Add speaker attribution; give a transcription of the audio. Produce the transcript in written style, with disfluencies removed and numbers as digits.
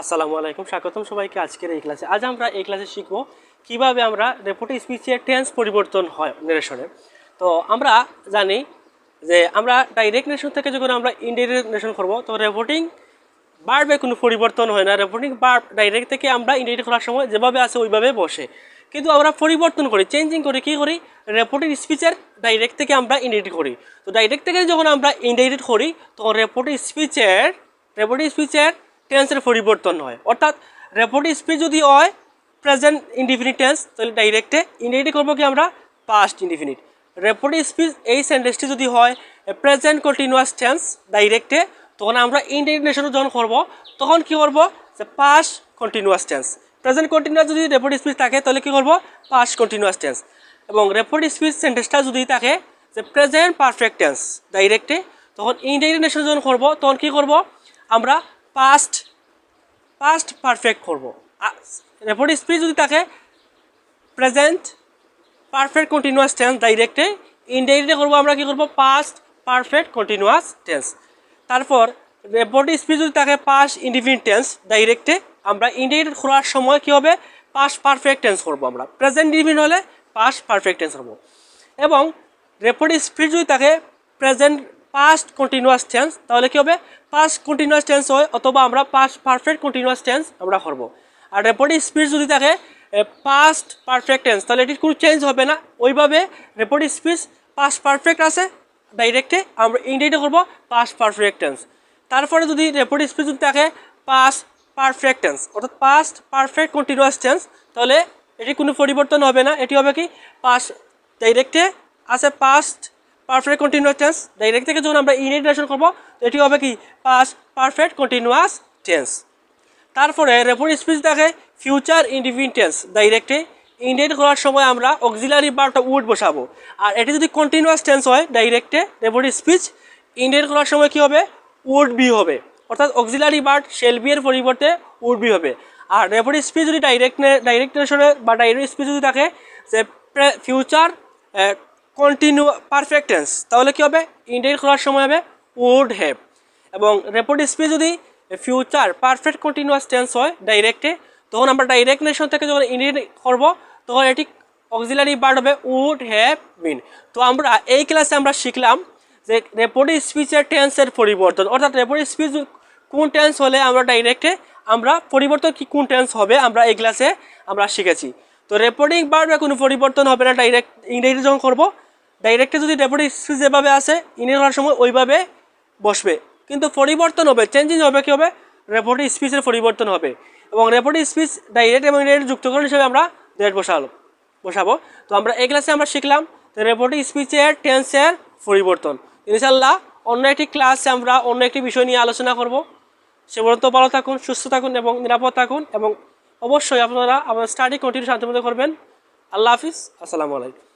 Speaker 1: আসসালামু আলাইকুম, স্বাগতম সবাইকে আজকের এই ক্লাসে। আজ আমরা এই ক্লাসে শিখব কিভাবে আমরা রেপোর্টেড স্পিচের টেন্স পরিবর্তন হয় নেরেশনে। তো আমরা জানি যে আমরা ডাইরেক্ট নেরেশন থেকে যখন আমরা ইনডাইরেক্ট নেরেশন করব, তো রেপোর্টিং বার্বে কোনো পরিবর্তন হয় না। রেপোর্টিং বার্ব ডাইরেক্ট থেকে আমরা ইনডাইরেক্ট করার সময় যেভাবে আছে ওইভাবে বসে, কিন্তু আমরা পরিবর্তন করি, চেঞ্জিং করি। কী করি? রেপোর্টেড স্পিচের ডাইরেক্ট থেকে আমরা ইনডাইরেক্ট করি। তো ডাইরেক্ট থেকে যখন আমরা ইনডাইরেক্ট করি, তখন রেপোর্টেড স্পিচের টেন্সের পরিবর্তন হয়। অর্থাৎ রেপোর্টেড স্পিচ যদি হয় প্রেজেন্ট ইনডিফিনিট টেন্স, তাহলে ডাইরেক্টে ইনডাইরেক্ট করবো কি আমরা পাস্ট ইনডিফিনিট। রেপোর্টেড স্পিচ এই সেন্টেন্সটি যদি হয় প্রেজেন্ট কন্টিনিউয়াস টেন্স ডাইরেক্টে, তখন আমরা ইনডাইরেক্ট নেশন যখন করবো তখন কী করবো যে past continuous tense. Present continuous যদি রেপোর্টেড স্পিচ থাকে তাহলে কী করবো পাস্ট কন্টিনিউয়াস টেন্স। এবং রেপোর্টেড স্পিচ সেন্টেন্সটা যদি থাকে যে প্রেজেন্ট পারফেক্ট টেন্স ডাইরেক্টে, তখন ইনডাইরেক্ট নেশন যখন করবো তখন কী করবো আমরা পাস্ট পারফেক্ট করবো। রেপোর্টেড স্পিচ যদি থাকে প্রেজেন্ট পারফেক্ট কন্টিনিউয়াস টেন্স ডাইরেক্টে, ইনডাইরেক্টে করবো আমরা কী করবো পাস্ট পারফেক্ট কন্টিনিউয়াস টেন্স। তারপর রেপোর্টেড স্পিচ যদি থাকে পাস্ট ইনডিফিনিট টেন্স ডাইরেক্টে, আমরা ইনডাইরেক্ট করার সময় কী হবে পাস্ট পারফেক্ট টেন্স করবো। আমরা প্রেজেন্ট ইনডিফিনিট হলে পাস্ট পারফেক্ট টেন্স করবো। এবং রেপোর্টেড স্পিচ যদি থাকে প্রেজেন্ট পাস্ট কন্টিনিউয়াস টেন্স, তাহলে কী হবে পাস্ট কন্টিনিউয়াস টেন্স হয়, অথবা আমরা পাস্ট পারফেক্ট কন্টিনিউয়াস টেন্স আমরা করবো। আর রেপোর্টেড স্পিচ যদি থাকে পাস্ট পারফেক্ট টেন্স, তাহলে এটির কোনো চেঞ্জ হবে না। ওইভাবে রেপোর্টেড স্পিচ পাস্ট পারফেক্ট আছে ডাইরেক্টে, আমরা ইনডাইরেক্টে করবো পাস্ট পারফেক্ট টেন্স। তারপরে যদি রেপোর্টেড স্পিচ যদি থাকে পাস্ট পারফেক্ট টেন্স, অর্থাৎ পাস্ট পারফেক্ট কন্টিনিউয়াস টেন্স, তাহলে এটি কোনো পরিবর্তন হবে না। এটি হবে কি পাস্ট ডাইরেক্টে আছে past perfect continuous tense, direct থেকে যখন আমরা ইনডাইরেক্ট করবো এটি হবে কি পাস্ট পারফেক্ট কন্টিনিউয়াস টেন্স। তারপরে রেপোর্টেড স্পিচ থাকে ফিউচার ইনডিফিনিট টেন্স ডাইরেক্টে, ইনডাইরেক্ট করার সময় আমরা অক্সিলারি ভার্বটা উড বসাবো। আর এটি যদি কন্টিনিউয়াস টেন্স হয় ডাইরেক্টে রেপোর্টেড স্পিচ, ইনডাইরেক্ট করার সময় কী হবে উড বি হবে, অর্থাৎ অক্সিলারি ভার্ব শেল বি এর পরিবর্তে উড বি হবে। আর রেপোর্টেড স্পিচ যদি ডাইরেক্ট নেশনে বা ডাইরেক্ট স্পিচ যদি থাকে যে ফিউচার পারফেক্ট টেন্স, তাহলে কী হবে ইনডাইরেক্ট করার সময় হবে উড হ্যাভ। এবং রেপোর্টেড স্পিচ যদি ফিউচার পারফেক্ট কন্টিনিউয়াস টেন্স হয় ডাইরেক্টে, তখন আমরা ডাইরেক্ট নেশন থেকে যখন ইনডাইরেক্ট করবো তখন এটি অক্সিলারি ভার্ব হবে উড হ্যাভ বিন। তো আমরা এই ক্লাসে আমরা শিখলাম যে রেপোর্টেড স্পিচের টেন্সের পরিবর্তন, অর্থাৎ রেপোর্টেড স্পিচ কোন টেন্স হলে আমরা ডাইরেক্টে আমরা পরিবর্তন কি কোন টেন্স হবে আমরা এই ক্লাসে আমরা শিখেছি। তো রেপোর্টিং ভার্বে কোনো পরিবর্তন হবে না ডাইরেক্ট ইনডাইরেক্ট যখন করবো। ডাইরেক্টে যদি রেপোর্টেড স্পিচ যেভাবে আসে ইনডাইরেক্ট করার সময় ওইভাবে বসবে, কিন্তু পরিবর্তন হবে, চেঞ্জিং হবে, কী হবে রেপোর্টেড স্পিচের পরিবর্তন হবে। এবং রেপোর্টেড স্পিচ ডাইরেক্ট এবং ইনডাইরেক্ট যুক্তকরণ হিসেবে আমরা ডাইরেক্ট বসাবো। তো আমরা এই ক্লাসে আমরা শিখলাম রেপোর্টেড স্পিচের টেন্সের পরিবর্তন। ইনশাআল্লাহ অন্য একটি ক্লাসে আমরা অন্য একটি বিষয় নিয়ে আলোচনা করব। সে পর্যন্ত ভালো থাকুন, সুস্থ থাকুন এবং নিরাপদ থাকুন, এবং অবশ্যই আপনারা আমাদের স্টাডি কন্টিনিউ শান্তিমতো করবেন। আল্লাহ হাফিজ, আসসালামু আলাইকুম।